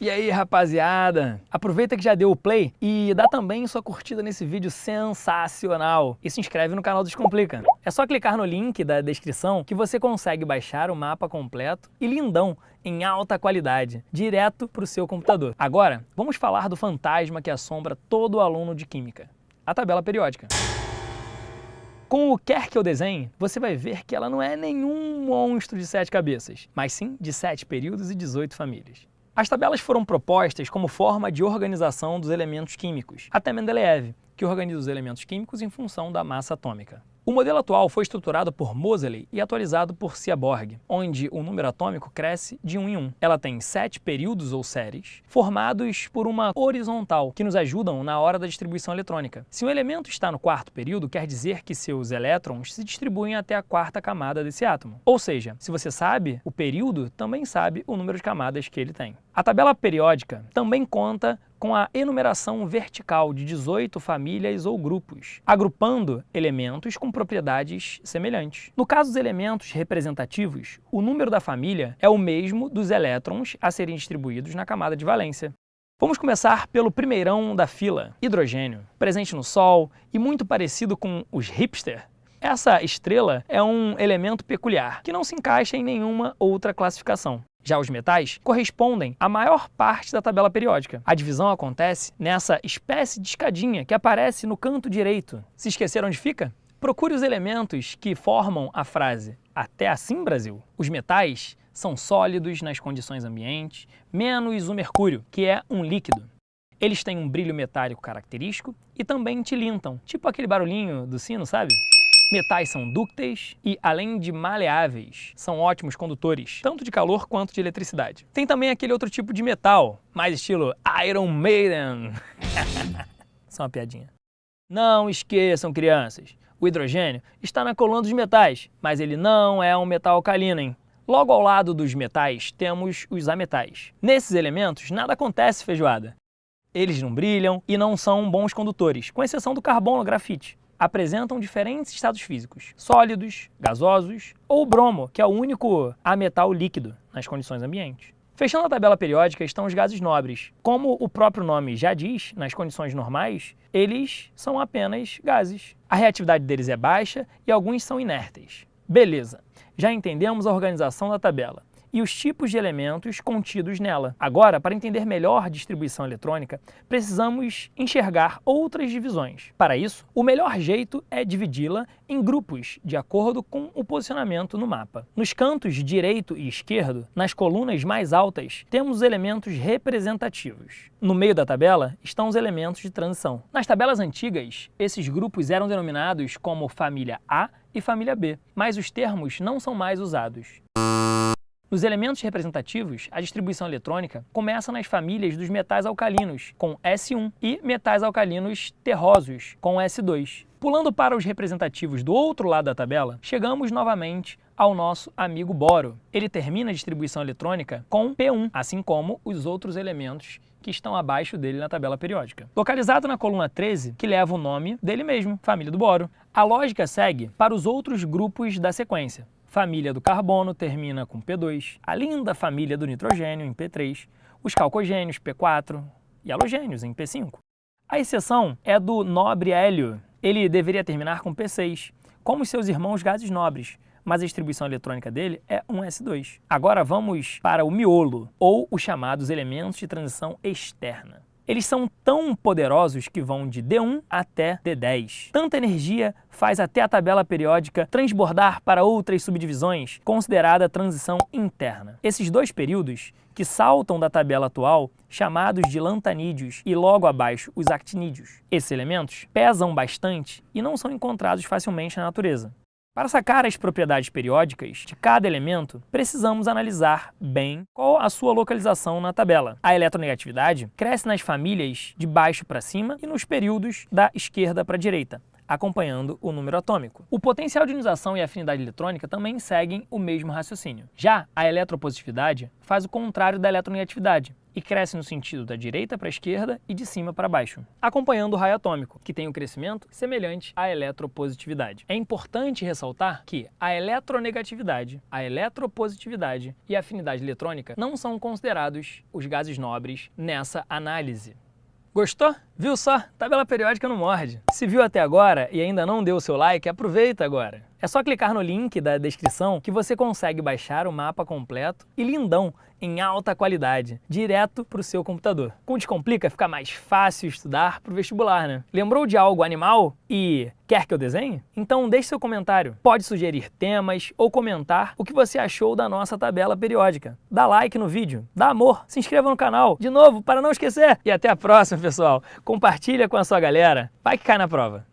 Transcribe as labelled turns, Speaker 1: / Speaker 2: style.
Speaker 1: E aí, rapaziada? Aproveita que já deu o play e dá também sua curtida nesse vídeo sensacional. E se inscreve no canal Descomplica. É só clicar no link da descrição que você consegue baixar o mapa completo e lindão em alta qualidade, direto para o seu computador. Agora, vamos falar do fantasma que assombra todo aluno de Química, a tabela periódica. Com o quer que eu desenhe, você vai ver que ela não é nenhum monstro de 7 cabeças, mas sim de 7 períodos e 18 famílias. As tabelas foram propostas como forma de organização dos elementos químicos, até Mendeleev, que organiza os elementos químicos em função da massa atômica. O modelo atual foi estruturado por Moseley e atualizado por Seaborg, onde o número atômico cresce de 1 em 1. Ela tem 7 períodos ou séries, formados por uma horizontal, que nos ajudam na hora da distribuição eletrônica. Se um elemento está no quarto período, quer dizer que seus elétrons se distribuem até a quarta camada desse átomo. Ou seja, se você sabe o período, também sabe o número de camadas que ele tem. A tabela periódica também conta com a enumeração vertical de 18 famílias ou grupos, agrupando elementos com propriedades semelhantes. No caso dos elementos representativos, o número da família é o mesmo dos elétrons a serem distribuídos na camada de valência. Vamos começar pelo primeirão da fila, hidrogênio, presente no Sol e muito parecido com os hipster. Essa estrela é um elemento peculiar, que não se encaixa em nenhuma outra classificação. Já os metais correspondem à maior parte da tabela periódica. A divisão acontece nessa espécie de escadinha que aparece no canto direito. Se esqueceram onde fica? Procure os elementos que formam a frase "Até assim, Brasil". Os metais são sólidos nas condições ambientes, menos o mercúrio, que é um líquido. Eles têm um brilho metálico característico e também tilintam, tipo aquele barulhinho do sino, sabe? Metais são dúcteis e, além de maleáveis, são ótimos condutores, tanto de calor quanto de eletricidade. Tem também aquele outro tipo de metal, mais estilo Iron Maiden. Só uma piadinha. Não esqueçam, crianças, o hidrogênio está na coluna dos metais, mas ele não é um metal alcalino, hein? Logo ao lado dos metais temos os ametais. Nesses elementos nada acontece, feijoada. Eles não brilham e não são bons condutores, com exceção do carbono, grafite. Apresentam diferentes estados físicos, sólidos, gasosos ou bromo, que é o único ametal líquido nas condições ambientes. Fechando a tabela periódica estão os gases nobres. Como o próprio nome já diz, nas condições normais, eles são apenas gases. A reatividade deles é baixa e alguns são inertes. Beleza, já entendemos a organização da tabela e os tipos de elementos contidos nela. Agora, para entender melhor a distribuição eletrônica, precisamos enxergar outras divisões. Para isso, o melhor jeito é dividi-la em grupos, de acordo com o posicionamento no mapa. Nos cantos direito e esquerdo, nas colunas mais altas, temos os elementos representativos. No meio da tabela estão os elementos de transição. Nas tabelas antigas, esses grupos eram denominados como família A e família B, mas os termos não são mais usados. Nos elementos representativos, a distribuição eletrônica começa nas famílias dos metais alcalinos, com S1, e metais alcalinos terrosos, com S2. Pulando para os representativos do outro lado da tabela, chegamos novamente ao nosso amigo boro. Ele termina a distribuição eletrônica com P1, assim como os outros elementos que estão abaixo dele na tabela periódica. Localizado na coluna 13, que leva o nome dele mesmo, família do boro. A lógica segue para os outros grupos da sequência. Família do carbono termina com P2, a linda família do nitrogênio em P3, os calcogênios P4 e halogênios em P5. A exceção é do nobre hélio. Ele deveria terminar com P6, como os seus irmãos gases nobres, mas a distribuição eletrônica dele é um S2. Agora vamos para o miolo, ou os chamados elementos de transição externa. Eles são tão poderosos que vão de D1 até D10. Tanta energia faz até a tabela periódica transbordar para outras subdivisões, considerada transição interna. Esses dois períodos, que saltam da tabela atual, chamados de lantanídeos, e logo abaixo os actinídeos. Esses elementos pesam bastante e não são encontrados facilmente na natureza. Para sacar as propriedades periódicas de cada elemento, precisamos analisar bem qual a sua localização na tabela. A eletronegatividade cresce nas famílias de baixo para cima e nos períodos da esquerda para a direita. acompanhando o número atômico. O potencial de ionização e a afinidade eletrônica também seguem o mesmo raciocínio. Já a eletropositividade faz o contrário da eletronegatividade e cresce no sentido da direita para a esquerda e de cima para baixo, acompanhando o raio atômico, que tem um crescimento semelhante à eletropositividade. É importante ressaltar que a eletronegatividade, a eletropositividade e a afinidade eletrônica não são considerados os gases nobres nessa análise. Gostou? Viu só? Tabela periódica não morde. Se viu até agora e ainda não deu o seu like, aproveita agora. É só clicar no link da descrição que você consegue baixar o mapa completo e lindão, em alta qualidade, direto para o seu computador. Com o Descomplica fica mais fácil estudar para o vestibular, né? Lembrou de algo animal e quer que eu desenhe? Então deixe seu comentário. Pode sugerir temas ou comentar o que você achou da nossa tabela periódica. Dá like no vídeo, dá amor, se inscreva no canal, de novo, para não esquecer. E até a próxima, pessoal. Compartilha com a sua galera. Vai que cai na prova.